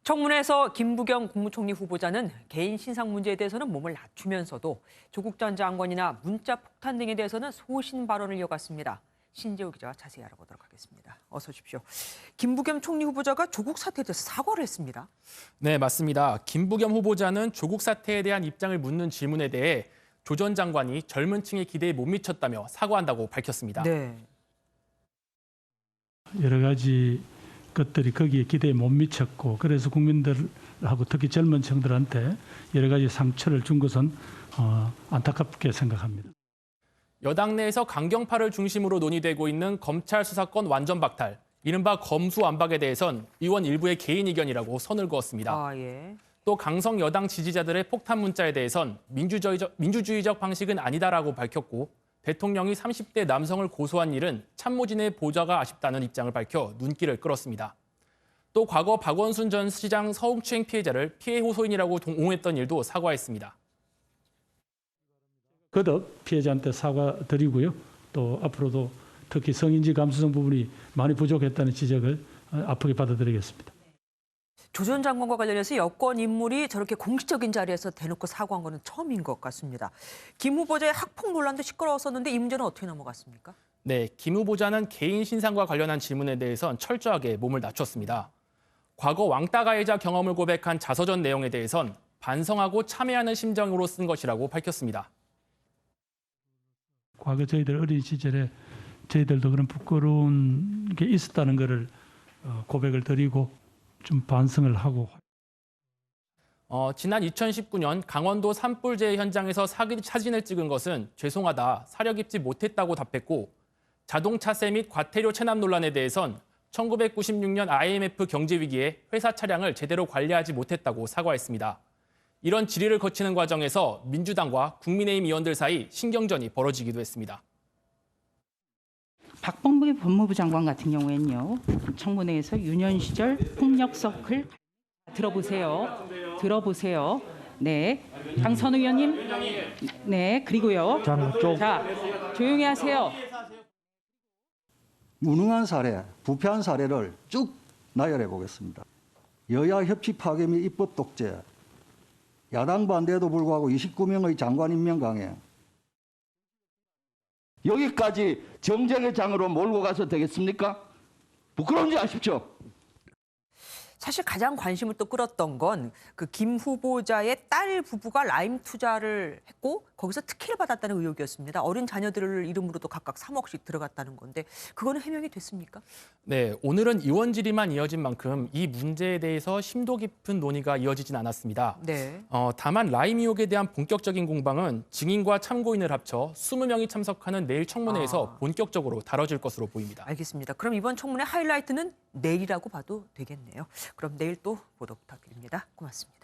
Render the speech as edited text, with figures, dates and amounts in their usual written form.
청문회에서 김부겸 국무총리 후보자는 개인 신상 문제에 대해서는 몸을 낮추면서도 조국 전 장관이나 문자 폭탄 등에 대해서는 소신 발언을 이어갔습니다. 신재호 기자와 자세히 알아보도록 하겠습니다. 어서 오십시오. 김부겸 총리 후보자가 조국 사태에 대해서 사과를 했습니다. 네, 맞습니다. 김부겸 후보자는 조국 사태에 대한 입장을 묻는 질문에 대해 조 전 장관이 젊은 층의 기대에 못 미쳤다며 사과한다고 밝혔습니다. 네. 여러 가지 것들이 거기에 기대에 못 미쳤고 그래서 국민들하고 특히 젊은 층들한테 여러 가지 상처를 준 것은 안타깝게 생각합니다. 여당 내에서 강경파를 중심으로 논의되고 있는 검찰 수사권 완전 박탈, 이른바 검수완박에 대해선 의원 일부의 개인 의견이라고 선을 그었습니다. 예. 또 강성 여당 지지자들의 폭탄 문자에 대해선 민주주의적 방식은 아니다라고 밝혔고 대통령이 30대 남성을 고소한 일은 참모진의 보좌가 아쉽다는 입장을 밝혀 눈길을 끌었습니다. 또 과거 박원순 전 시장 성추행 피해자를 피해 호소인이라고 옹호했던 일도 사과했습니다. 거듭 피해자한테 사과드리고요. 또 앞으로도 특히 성인지 감수성 부분이 많이 부족했다는 지적을 아프게 받아들이겠습니다. 조 전 장관과 관련해서 여권 인물이 저렇게 공식적인 자리에서 대놓고 사과한 거는 처음인 것 같습니다. 김 후보자의 학폭 논란도 시끄러웠었는데 이 문제는 어떻게 넘어갔습니까? 네, 김 후보자는 개인 신상과 관련한 질문에 대해선 철저하게 몸을 낮췄습니다. 과거 왕따 가해자 경험을 고백한 자서전 내용에 대해선 반성하고 참회하는 심정으로 쓴 것이라고 밝혔습니다. 과거 저희들 어린 시절에 저희들도 그런 부끄러운 게 있었다는 것을 고백을 드리고 좀 반성을 하고. 지난 2019년 강원도 산불재해 현장에서 사진을 찍은 것은 죄송하다, 사려 깊지 못했다고 답했고 자동차세 및 과태료 체납 논란에 대해선 1996년 IMF 경제위기에 회사 차량을 제대로 관리하지 못했다고 사과했습니다. 이런 질의를 거치는 과정에서 민주당과 국민의힘 의원들 사이 신경전이 벌어지기도 했습니다. 박범계 법무부 장관 같은 경우에는요. 청문회에서 유년 시절 폭력 서클 들어보세요. 네. 강선 의원님. 네. 그리고요. 자, 조용히 하세요. 무능한 사례, 부패한 사례를 쭉 나열해 보겠습니다. 여야 협치 파괴 및 입법 독재, 야당 반대에도 불구하고 29명의 장관 임명 강행. 여기까지 정쟁의 장으로 몰고 가서 되겠습니까? 부끄러운지 아십시오. 사실 가장 관심을 또 끌었던 건 그 김 후보자의 딸 부부가 라임 투자를 했고 거기서 특혜를 받았다는 의혹이었습니다. 어린 자녀들을 이름으로도 각각 3억씩 들어갔다는 건데 그거는 해명이 됐습니까? 네, 오늘은 의원 질의만 이어진 만큼 이 문제에 대해서 심도 깊은 논의가 이어지진 않았습니다. 네. 다만 라임 의혹에 대한 본격적인 공방은 증인과 참고인을 합쳐 20명이 참석하는 내일 청문회에서 본격적으로 다뤄질 것으로 보입니다. 알겠습니다. 그럼 이번 청문회 하이라이트는 내일이라고 봐도 되겠네요. 그럼 내일 또 보도 부탁드립니다. 고맙습니다.